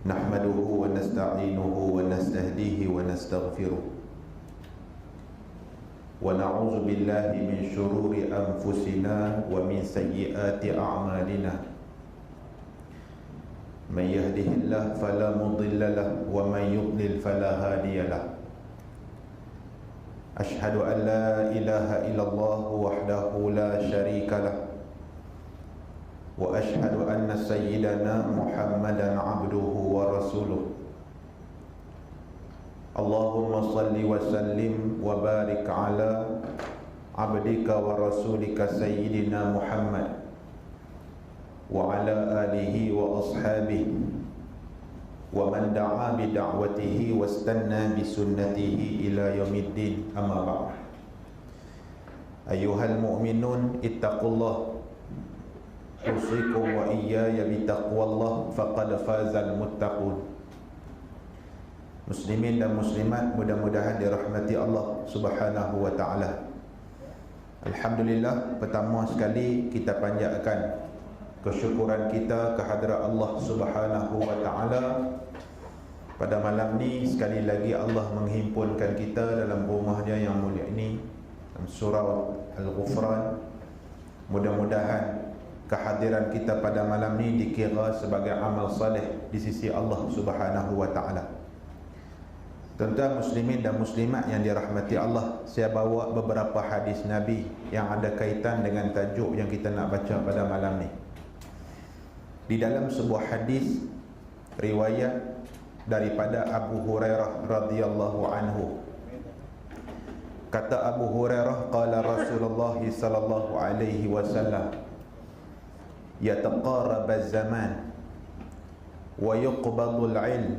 Nahmaduhu wa nasta'inuhu wa nastahdihi wa nastaghfiruh wa na'udzu billahi min syururi anfusina wa min sayyiati a'malina. Man yahdihillahu fala mudilla lahu wa man yudlil fala hadiya lahu. Ashhadu an la ilaha illallah wahdahu la syarika lahu wa ashhadu anna sayyidana Muhammadan abduhu wa rasuluh. Allahumma salli wa sallim wa barik ala abdika wa rasulika sayyidina Muhammad wa ala alihi wa ashabihi wa man da'a bi da'watihi wastanna bi sunnatihi ila yaumiddin. Amma ba'd. Ayyuhal mu'minun ittaqullah usikum wa iyaya bitaqwallah faqad fazal muttaqun. Muslimin dan muslimat, mudah-mudahan dirahmati Allah Subhanahu wa taala. Alhamdulillah, pertama sekali kita panjatkan kesyukuran kita kehadrat Allah Subhanahu wa taala. Pada malam ni sekali lagi Allah menghimpunkan kita dalam rumah-Nya yang mulia ini, dalam surah Al-Ghufran. Mudah-mudahan kehadiran kita pada malam ni dikira sebagai amal saleh di sisi Allah Subhanahu wa taala. Tuan-tuan muslimin dan muslimat yang dirahmati Allah, saya bawa beberapa hadis Nabi yang ada kaitan dengan tajuk yang kita nak baca pada malam ni. Di dalam sebuah hadis riwayat daripada Abu Hurairah radhiyallahu anhu, kata Abu Hurairah, qala Rasulullah sallallahu alaihi wasallam, yataqarrab az-zaman wa yuqbadul ilm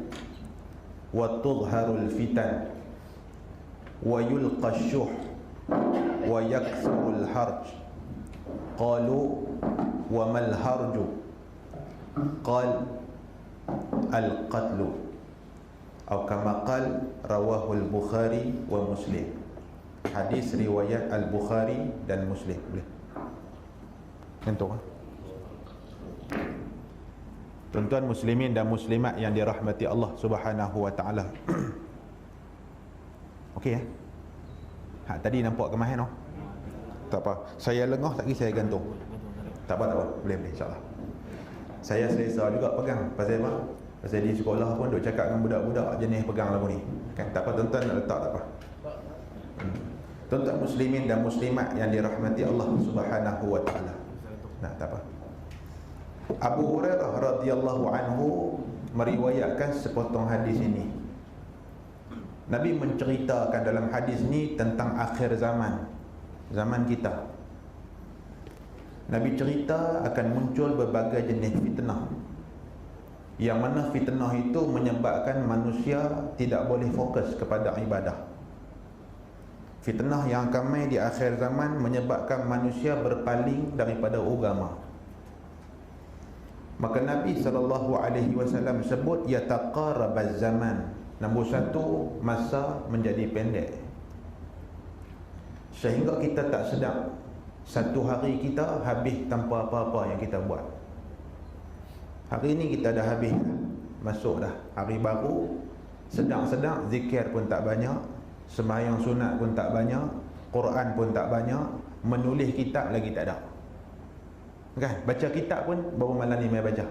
wa tudharul fitan wa yulqa syuh wa yakthurul harj. Qalu wa mal harju? Qal al-qatlu, atau kama qal rawahul Bukhari wa Muslim. Hadis riwayat Al-Bukhari dan Muslim. Boleh tentu. Tuan-tuan muslimin dan muslimat yang dirahmati Allah Subhanahu wa taala. Okey ya? Tadi nampak kemahan oh? Tak apa. Saya lengah tak saya gantung. Tak apa. Boleh insya-Allah. Saya selesa juga pegang. Pasal apa? Pasal di sekolah pun duk cakap dengan budak-budak jenis pegang lagu ni. Kan tak apa, tuan-tuan nak letak tak apa. Tuan-tuan muslimin dan muslimat yang dirahmati Allah Subhanahu wa taala. Nah, tak apa. Abu Hurairah radhiyallahu anhu meriwayatkan sepotong hadis ini. Nabi menceritakan dalam hadis ni tentang akhir zaman, zaman kita. Nabi cerita akan muncul berbagai jenis fitnah, yang mana fitnah itu menyebabkan manusia tidak boleh fokus kepada ibadah. Fitnah yang akan mai di akhir zaman menyebabkan manusia berpaling daripada agama. Maka Nabi SAW sebut yataqarrabaz zaman. Nombor satu, masa menjadi pendek, sehingga kita tak sedar satu hari kita habis tanpa apa-apa yang kita buat. Hari ni kita dah habis, masuk dah hari baru, sedang-sedang zikir pun tak banyak, sembahyang sunat pun tak banyak, Quran pun tak banyak, menulis kitab lagi tak ada. Kan? Baca kitab pun baru malam ni mai baca.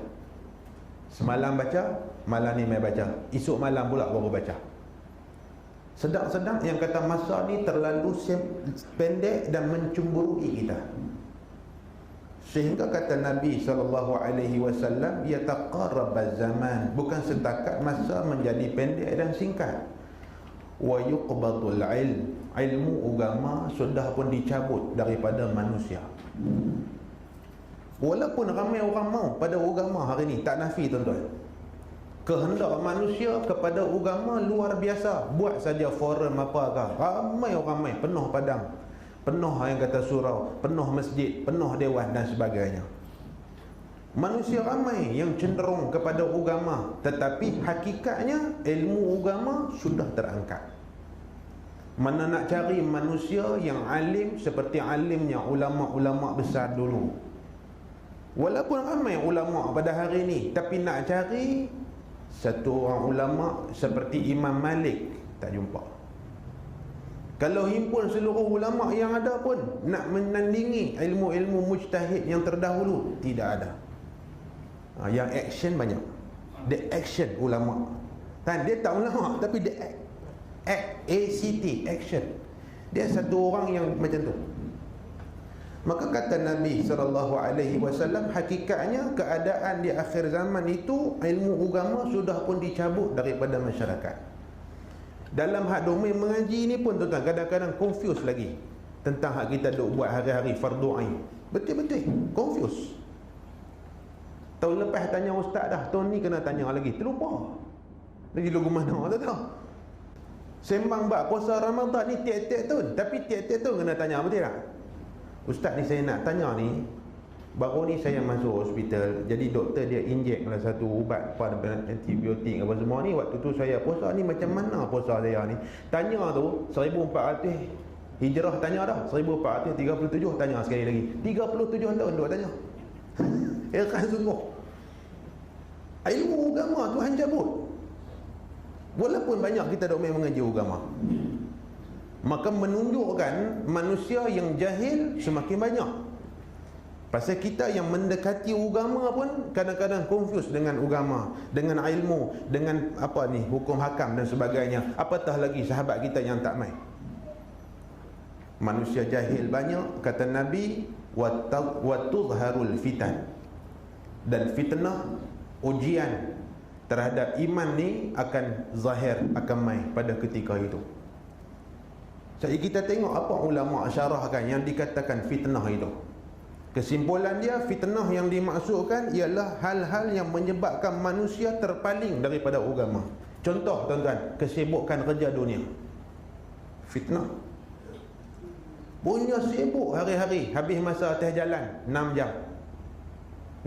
Semalam baca, malam ni mai baca. Esok malam pula baru baca. Sedang-sedang yang kata masa ni terlalu pendek dan mencemburui kita. Sehingga kata Nabi SAW, yataqarrabaz zaman, bukan setakat masa menjadi pendek dan singkat. Wa yuqbadul ilm, ilmu agama sudah pun dicabut daripada manusia. Walaupun ramai orang mau pada agama hari ni, tak nafi tuan-tuan, kehendak manusia kepada agama luar biasa. Buat saja forum apakah, ramai orang mai, penuh padang, penuh yang kata surau, penuh masjid, penuh dewan dan sebagainya. Manusia ramai yang cenderung kepada agama, tetapi hakikatnya ilmu agama sudah terangkat. Mana nak cari manusia yang alim seperti alimnya ulama-ulama besar dulu. Walaupun ramai ulama pada hari ni, tapi nak cari satu orang ulama seperti Imam Malik, tak jumpa. Kalau himpun seluruh ulama yang ada pun nak menandingi ilmu-ilmu mujtahid yang terdahulu, tidak ada. Yang action banyak. The action ulama. Dia tak ulama tapi the act. ACT, action. Dia satu orang yang macam tu. Maka kata Nabi SAW, hakikatnya keadaan di akhir zaman itu ilmu agama sudah pun dicabut daripada masyarakat. Dalam hak domain mengaji ni pun tuan-tuan kadang-kadang confuse lagi tentang hak kita duk buat hari-hari fardu ain. Betul-betul confuse. Tahun lepas tanya ustaz dah, tahun ni kena tanya lagi, terlupa. Lagi lagu mana tak tahu. Sembang bab puasa Ramadan ni tiap-tiap tahun, tapi tiap-tiap tahun kena tanya, betul tak? Ustaz ni saya nak tanya ni, baru ni saya masuk hospital, jadi doktor dia injek lah satu ubat apa antibiotik apa semua ni. Waktu tu saya puasa ni, macam mana puasa saya ni? Tanya tu 1400 Hijrah tanya dah, 1437 tanya sekali lagi. 37 tahun duk tanya. Heran sungguh. Ilmu agama Tuhan cabut. Walaupun banyak kita duk main mengaji agama, maka menunjukkan manusia yang jahil semakin banyak. Pasal kita yang mendekati agama pun kadang-kadang confuse dengan agama, dengan ilmu, dengan apa ni, hukum hakam dan sebagainya. Apatah lagi sahabat kita yang tak main. Manusia jahil banyak, kata Nabi, wa tuzharul fitan. Dan fitnah, ujian terhadap iman ni akan zahir, akan main pada ketika itu. Jadi kita tengok apa ulama syarahkan yang dikatakan fitnah itu. Kesimpulan dia, fitnah yang dimaksudkan ialah hal-hal yang menyebabkan manusia terpaling daripada agama. Contoh tuan-tuan, kesibukan kerja dunia, fitnah. Punya sibuk hari-hari, habis masa atas jalan 6 jam.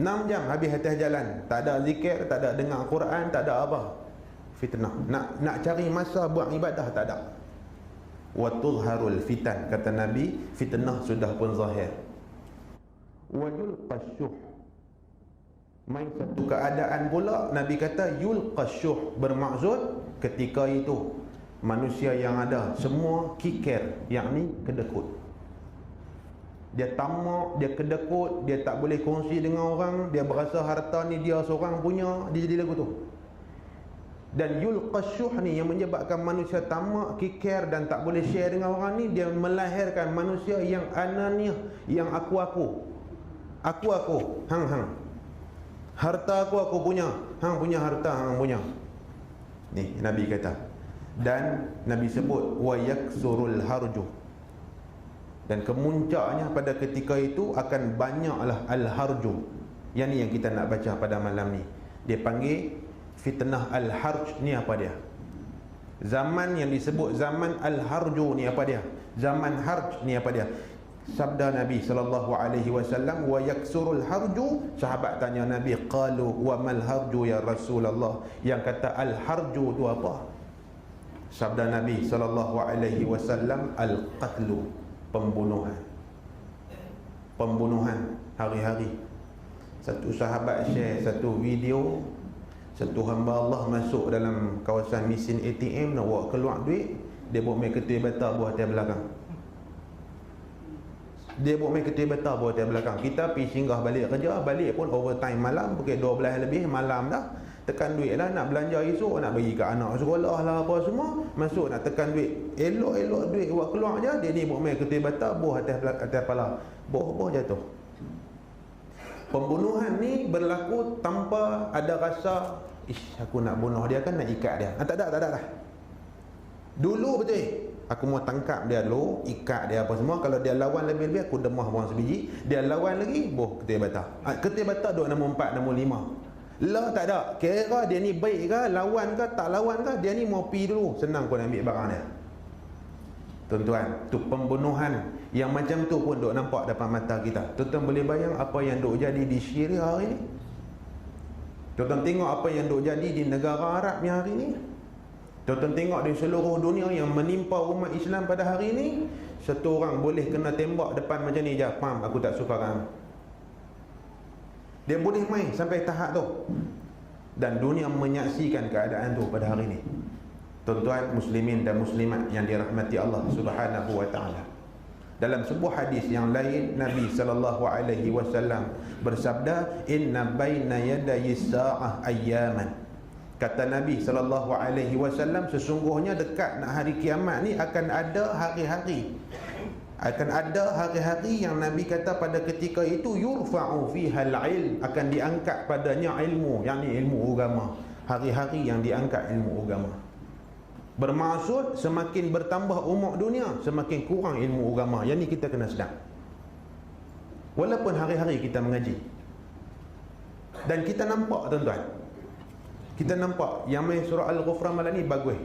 6 jam habis atas jalan, tak ada zikir, tak ada dengar Quran, tak ada apa. Fitnah. Nak cari masa buat ibadah tak ada. Wa tuzharul fitan, kata Nabi, fitnah sudah pun zahir. Wa yulqasyuh. Main satu keadaan pula Nabi kata yulqasyuh, bermaksud ketika itu manusia yang ada semua kikir, yakni kedekut. Dia tamak, dia kedekut, dia tak boleh kongsi dengan orang, dia berasa harta ni dia seorang punya, dia jadi lagu tu. Dan yulqasyuh ni yang menyebabkan manusia tamak, kikir dan tak boleh share dengan orang ni, dia melahirkan manusia yang ananiah, yang aku-aku. Aku-aku, hang-hang. Harta aku punya, hang punya harta, hang punya. Ni Nabi kata. Dan Nabi sebut wa yaksurul harju. Dan kemuncaknya pada ketika itu akan banyaklah al-harju. Yang ni yang kita nak baca pada malam ni. Dia panggil fitnah al-harj. Ni apa dia? Zaman yang disebut zaman al-harju ni apa dia? Zaman harj ni apa dia? Sabda Nabi SAW, wa yaksurul harju. Sahabat tanya Nabi, qalu wa mal harju ya Rasulullah. Yang kata al-harju tu apa? Sabda Nabi SAW, al-qatlu, pembunuhan. Pembunuhan hari-hari. Satu sahabat share satu video, satu hamba Allah masuk dalam kawasan mesin ATM nak bawa keluar duit, dia buat main ketul bata buah atas belakang. Dia buat main ketul bata buah atas belakang. Kita pergi singgah balik kerja, balik pun overtime malam, pukul 12 lebih malam dah. Tekan duit lah, nak belanja esok, nak bagi kat anak sekolah lah apa semua. Masuk nak tekan duit, elok-elok duit buat keluar je, dia ni buat main ketul bata buah atas kepala, boh jatuh. Pembunuhan ni berlaku tanpa ada rasa ish, aku nak bunuh dia kan, nak ikat dia. Tak ada. Dulu betul, aku mau tangkap dia dulu, ikat dia apa semua. Kalau dia lawan lebih-lebih, aku demah buang sebiji. Dia lawan lagi, boh ketul bata. Ketul bata duk nombor 4, nombor 5. Lah tak ada, kira dia ni baik ke, lawan ke, tak lawan ke, dia ni mau pi dulu, senang kau nak ambil barang dia. Tuan-tuan, tu pembunuhan yang macam tu pun duk nampak depan mata kita. Tuan-tuan boleh bayang apa yang duk jadi di Syria hari ni? Tuan-tuan tengok apa yang duk jadi di negara Arab ni hari ni? Tuan-tuan tengok di seluruh dunia yang menimpa umat Islam pada hari ni. Satu orang boleh kena tembak depan macam ni je, pam, aku tak suka kamu. Dia boleh main sampai tahap tu. Dan dunia menyaksikan keadaan itu pada hari ini. Tuan-tuan muslimin dan muslimat yang dirahmati Allah Subhanahu wa taala. Dalam sebuah hadis yang lain, Nabi sallallahu alaihi wasallam bersabda, "Inna baina yadayi sa'ah ayyaman." Kata Nabi sallallahu alaihi wasallam, sesungguhnya dekat nak hari kiamat ni akan ada hari-hari. Akan ada hari-hari yang Nabi kata pada ketika itu yurfa'u fiha al-ilm, akan diangkat padanya ilmu, yakni ilmu agama. Hari-hari yang diangkat ilmu agama. Bermaksud semakin bertambah umur dunia, semakin kurang ilmu agama. Yang ni kita kena sedar. Walaupun hari-hari kita mengaji. Dan kita nampak tuan-tuan, kita nampak yang main surah Al-Ghufran malam ni bagus.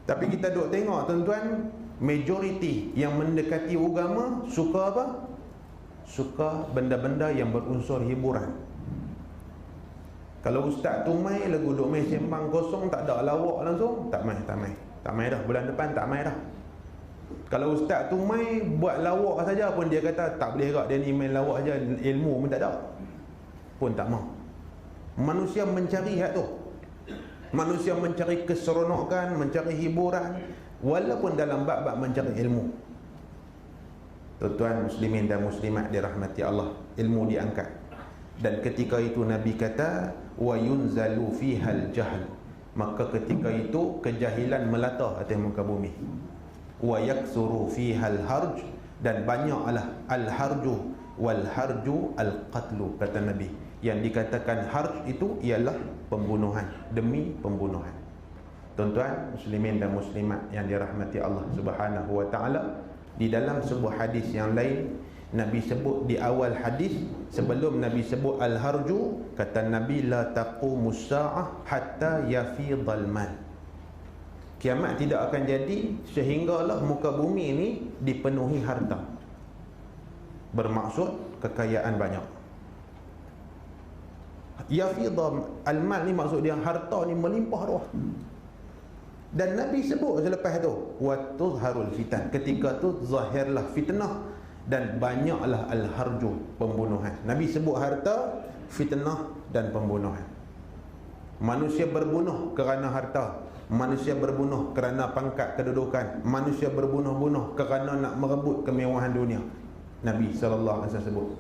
Tapi kita duk tengok tuan-tuan, majoriti yang mendekati agama suka apa? Suka benda-benda yang berunsur hiburan. Kalau ustaz tu main lagu duk main sembang kosong, tak ada lawak langsung, tak main dah, bulan depan tak main dah. Kalau ustaz tu main buat lawak saja pun dia kata tak boleh gerak, dia ni main lawak saja, ilmu pun tak ada, pun tak mau. Manusia mencari hak tu. Manusia mencari keseronokan, mencari hiburan, walaupun dalam bab-bab mencari ilmu. Tuan-tuan muslimin dan muslimat dirahmati Allah, ilmu diangkat. Dan ketika itu Nabi kata, wa yunzalu fihal jahl, maka ketika itu kejahilan melata atas muka bumi. Wa yaksuru fihal harj, dan banyaklah al-harju wal harju al-qatlu, kata Nabi. Yang dikatakan harj itu ialah pembunuhan, demi pembunuhan. Tuan-tuan muslimin dan muslimat yang dirahmati Allah Subhanahu wa taala, di dalam sebuah hadis yang lain Nabi sebut di awal hadis, sebelum Nabi sebut al-harju, kata Nabi, la taqumus sa'ah hatta yafidhal mal. Kiamat tidak akan jadi sehinggalah muka bumi ini dipenuhi harta. Bermaksud kekayaan banyak. Yafidhal al-mal ni maksud dia harta ni melimpah ruah. Dan Nabi sebut selepas tu, wa tuzharul fitan, ketika tu zahirlah fitnah dan banyaklah al-harju, pembunuhan. Nabi sebut harta, fitnah dan pembunuhan. Manusia berbunuh kerana harta, manusia berbunuh kerana pangkat kedudukan, manusia berbunuh-bunuh kerana nak merebut kemewahan dunia. Nabi SAW sebut.